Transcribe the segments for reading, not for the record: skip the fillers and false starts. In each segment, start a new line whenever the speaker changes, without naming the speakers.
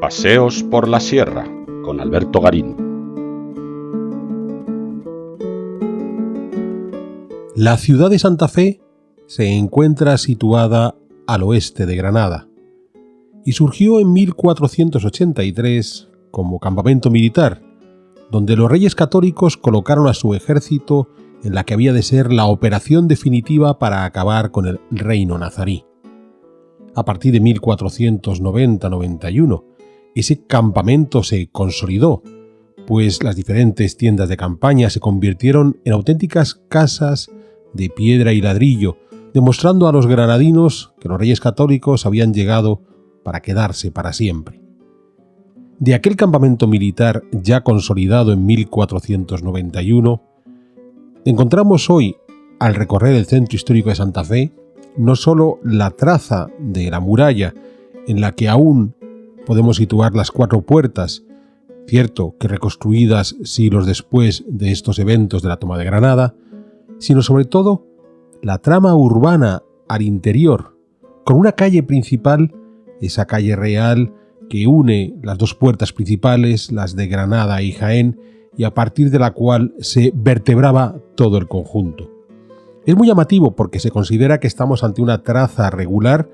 Paseos por la Sierra, con Alberto Garín.
La ciudad de Santa Fe se encuentra situada al oeste de Granada y surgió en 1483 como campamento militar, donde los reyes católicos colocaron a su ejército en la que había de ser la operación definitiva para acabar con el reino nazarí. A partir de 1490-91, ese campamento se consolidó, pues las diferentes tiendas de campaña se convirtieron en auténticas casas de piedra y ladrillo, demostrando a los granadinos que los reyes católicos habían llegado para quedarse para siempre. De aquel campamento militar ya consolidado en 1491, encontramos hoy, al recorrer el centro histórico de Santa Fe, no solo la traza de la muralla en la que aún podemos situar las cuatro puertas, cierto que reconstruidas siglos después de estos eventos de la toma de Granada, sino sobre todo la trama urbana al interior, con una calle principal, esa calle real que une las dos puertas principales, las de Granada y Jaén, y a partir de la cual se vertebraba todo el conjunto. Es muy llamativo porque se considera que estamos ante una traza regular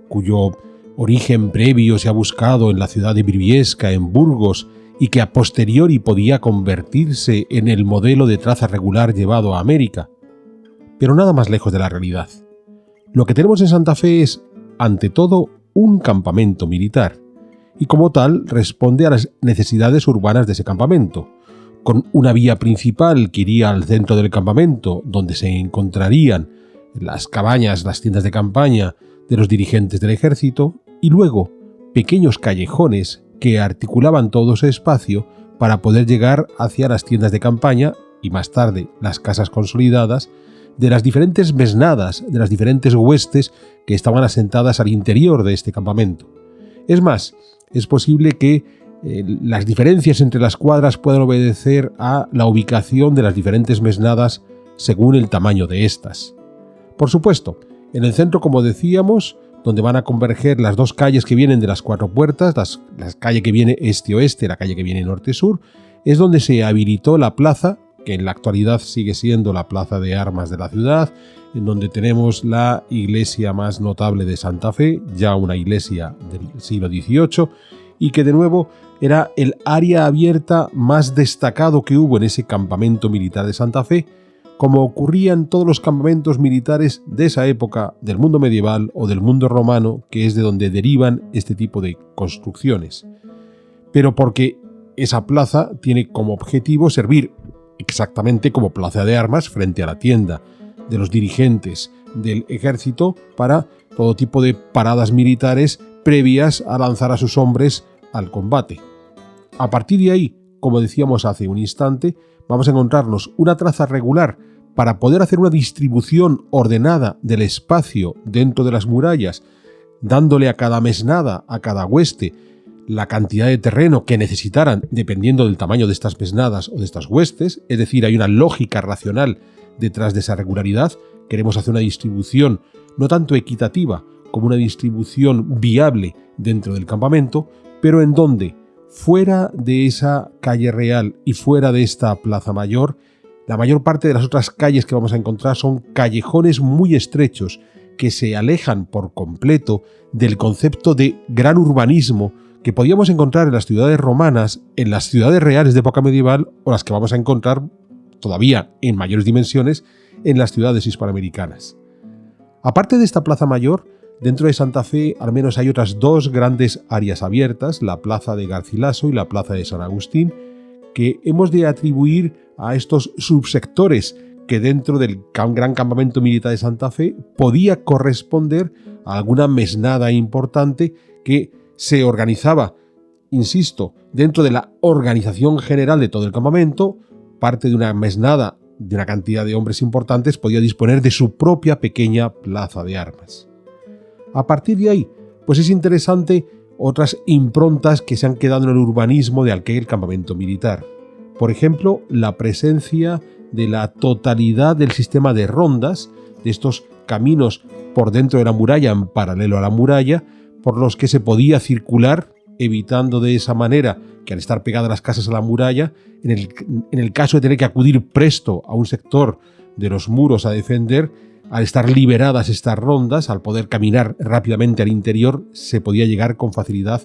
cuyo origen previo se ha buscado en la ciudad de Briviesca, en Burgos, y que a posteriori podía convertirse en el modelo de traza regular llevado a América. Pero nada más lejos de la realidad. Lo que tenemos en Santa Fe es, ante todo, un campamento militar, y como tal responde a las necesidades urbanas de ese campamento, con una vía principal que iría al centro del campamento, donde se encontrarían las cabañas, las tiendas de campaña de los dirigentes del ejército, y luego pequeños callejones que articulaban todo ese espacio para poder llegar hacia las tiendas de campaña y más tarde las casas consolidadas de las diferentes mesnadas, de las diferentes huestes que estaban asentadas al interior de este campamento. Es más, es posible que las diferencias entre las cuadras puedan obedecer a la ubicación de las diferentes mesnadas según el tamaño de estas. Por supuesto, en el centro, como decíamos, donde van a converger las dos calles que vienen de las cuatro puertas, la calle que viene este-oeste, la calle que viene norte-sur, es donde se habilitó la plaza, que en la actualidad sigue siendo la plaza de armas de la ciudad, en donde tenemos la iglesia más notable de Santa Fe, ya una iglesia del siglo XVIII, y que de nuevo era el área abierta más destacado que hubo en ese campamento militar de Santa Fe, como ocurría en todos los campamentos militares de esa época del mundo medieval o del mundo romano, que es de donde derivan este tipo de construcciones. Pero porque esa plaza tiene como objetivo servir exactamente como plaza de armas frente a la tienda de los dirigentes del ejército para todo tipo de paradas militares previas a lanzar a sus hombres al combate. A partir de ahí, como decíamos hace un instante, vamos a encontrarnos una traza regular para poder hacer una distribución ordenada del espacio dentro de las murallas, dándole a cada mesnada, a cada hueste, la cantidad de terreno que necesitaran dependiendo del tamaño de estas mesnadas o de estas huestes, es decir, hay una lógica racional detrás de esa regularidad. Queremos hacer una distribución no tanto equitativa como una distribución viable dentro del campamento, pero en donde, fuera de esa calle real y fuera de esta plaza mayor, la mayor parte de las otras calles que vamos a encontrar son callejones muy estrechos que se alejan por completo del concepto de gran urbanismo que podíamos encontrar en las ciudades romanas, en las ciudades reales de época medieval o las que vamos a encontrar todavía en mayores dimensiones en las ciudades hispanoamericanas. Aparte de esta plaza mayor, dentro de Santa Fe al menos hay otras dos grandes áreas abiertas, la plaza de Garcilaso y la plaza de San Agustín, que hemos de atribuir a estos subsectores que dentro del gran campamento militar de Santa Fe podía corresponder a alguna mesnada importante que se organizaba, insisto, dentro de la organización general de todo el campamento. Parte de una mesnada de una cantidad de hombres importantes podía disponer de su propia pequeña plaza de armas. A partir de ahí, pues es interesante otras improntas que se han quedado en el urbanismo de aquel campamento militar. Por ejemplo, la presencia de la totalidad del sistema de rondas, de estos caminos por dentro de la muralla en paralelo a la muralla, por los que se podía circular evitando de esa manera que al estar pegadas las casas a la muralla, en el caso de tener que acudir presto a un sector de los muros a defender, al estar liberadas estas rondas, al poder caminar rápidamente al interior, se podía llegar con facilidad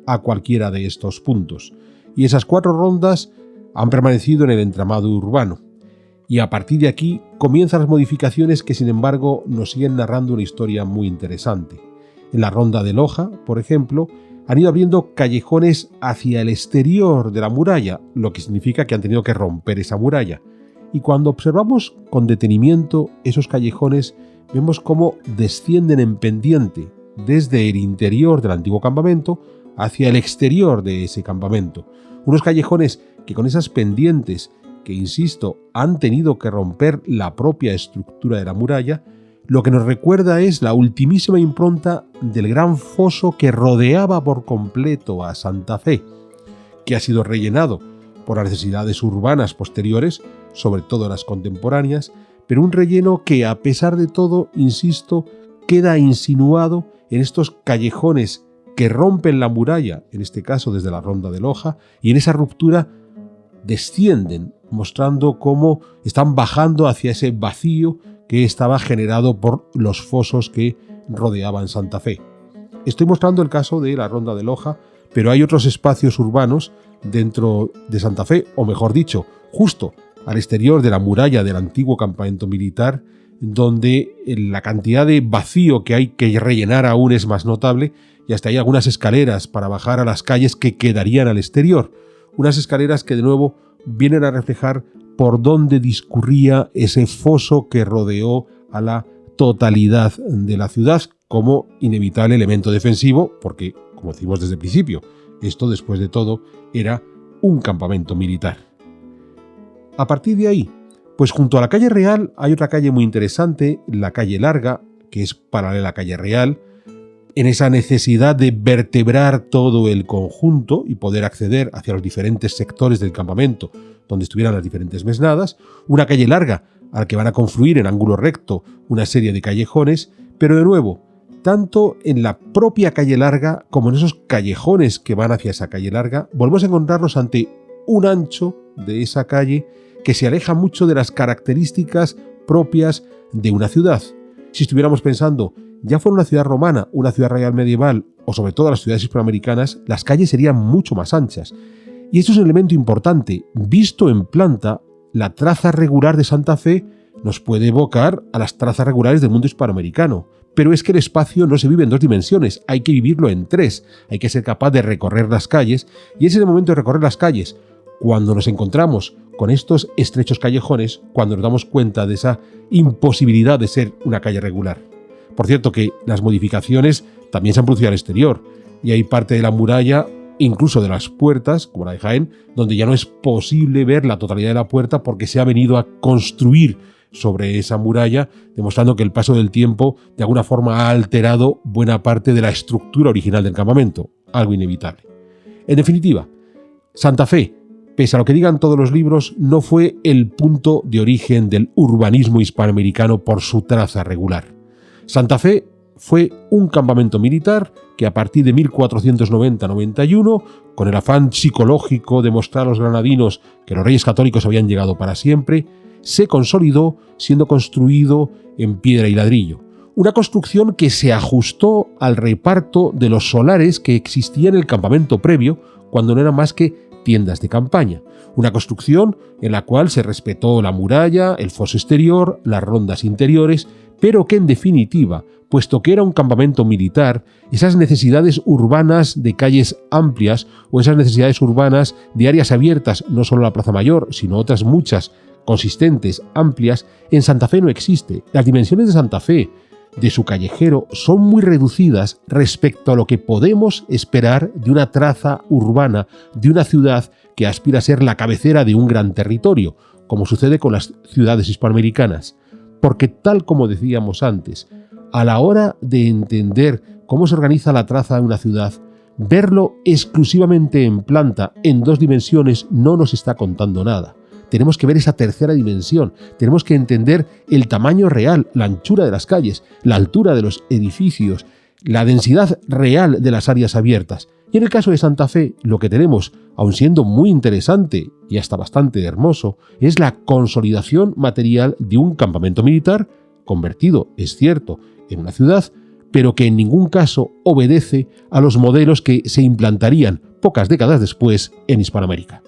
a cualquiera de estos puntos. Y esas 4 rondas han permanecido en el entramado urbano. Y a partir de aquí comienzan las modificaciones que, sin embargo, nos siguen narrando una historia muy interesante. En la ronda de Loja, por ejemplo, han ido abriendo callejones hacia el exterior de la muralla, lo que significa que han tenido que romper esa muralla. Y cuando observamos con detenimiento esos callejones, vemos cómo descienden en pendiente desde el interior del antiguo campamento hacia el exterior de ese campamento. Unos callejones que con esas pendientes que, insisto, han tenido que romper la propia estructura de la muralla, lo que nos recuerda es la ultimísima impronta del gran foso que rodeaba por completo a Santa Fe, que ha sido rellenado por las necesidades urbanas posteriores, sobre todo las contemporáneas, pero un relleno que, a pesar de todo, insisto, queda insinuado en estos callejones que rompen la muralla, en este caso desde la ronda de Loja, y en esa ruptura descienden, mostrando cómo están bajando hacia ese vacío que estaba generado por los fosos que rodeaban Santa Fe. Estoy mostrando el caso de la ronda de Loja, pero hay otros espacios urbanos dentro de Santa Fe, o mejor dicho, justo al exterior de la muralla del antiguo campamento militar, donde la cantidad de vacío que hay que rellenar aún es más notable, y hasta hay algunas escaleras para bajar a las calles que quedarían al exterior. Unas escaleras que de nuevo vienen a reflejar por dónde discurría ese foso que rodeó a la totalidad de la ciudad como inevitable elemento defensivo, porque, como decimos desde el principio, esto después de todo era un campamento militar. A partir de ahí, pues junto a la calle Real hay otra calle muy interesante, la calle Larga, que es paralela a la calle Real, en esa necesidad de vertebrar todo el conjunto y poder acceder hacia los diferentes sectores del campamento donde estuvieran las diferentes mesnadas, una calle larga a la que van a confluir en ángulo recto una serie de callejones, pero de nuevo, tanto en la propia calle larga como en esos callejones que van hacia esa calle larga, volvemos a encontrarnos ante un ancho de esa calle que se aleja mucho de las características propias de una ciudad. Si estuviéramos pensando, ya fuera una ciudad romana, una ciudad real medieval o sobre todo las ciudades hispanoamericanas, las calles serían mucho más anchas. Y esto es un elemento importante. Visto en planta, la traza regular de Santa Fe nos puede evocar a las trazas regulares del mundo hispanoamericano. Pero es que el espacio no se vive en 2 dimensiones, hay que vivirlo en 3. Hay que ser capaz de recorrer las calles, y es en el momento de recorrer las calles, cuando nos encontramos con estos estrechos callejones, cuando nos damos cuenta de esa imposibilidad de ser una calle regular. Por cierto que las modificaciones también se han producido al exterior, y hay parte de la muralla, incluso de las puertas, como la de Jaén, donde ya no es posible ver la totalidad de la puerta porque se ha venido a construir sobre esa muralla, demostrando que el paso del tiempo de alguna forma ha alterado buena parte de la estructura original del campamento, algo inevitable. En definitiva, Santa Fe, pese a lo que digan todos los libros, no fue el punto de origen del urbanismo hispanoamericano por su traza regular. Santa Fe fue un campamento militar que a partir de 1490-91, con el afán psicológico de mostrar a los granadinos que los reyes católicos habían llegado para siempre, se consolidó siendo construido en piedra y ladrillo. Una construcción que se ajustó al reparto de los solares que existían en el campamento previo, cuando no eran más que tiendas de campaña. Una construcción en la cual se respetó la muralla, el foso exterior, las rondas interiores, pero que en definitiva, puesto que era un campamento militar, esas necesidades urbanas de calles amplias o esas necesidades urbanas de áreas abiertas, no solo la Plaza Mayor, sino otras muchas consistentes, amplias, en Santa Fe no existe. Las dimensiones de Santa Fe, de su callejero, son muy reducidas respecto a lo que podemos esperar de una traza urbana, de una ciudad que aspira a ser la cabecera de un gran territorio, como sucede con las ciudades hispanoamericanas. Porque tal como decíamos antes, a la hora de entender cómo se organiza la traza de una ciudad, verlo exclusivamente en planta, en 2 dimensiones, no nos está contando nada. Tenemos que ver esa tercera dimensión, tenemos que entender el tamaño real, la anchura de las calles, la altura de los edificios, la densidad real de las áreas abiertas. Y en el caso de Santa Fe, lo que tenemos, aun siendo muy interesante y hasta bastante hermoso, es la consolidación material de un campamento militar, convertido, es cierto, en una ciudad, pero que en ningún caso obedece a los modelos que se implantarían pocas décadas después en Hispanoamérica.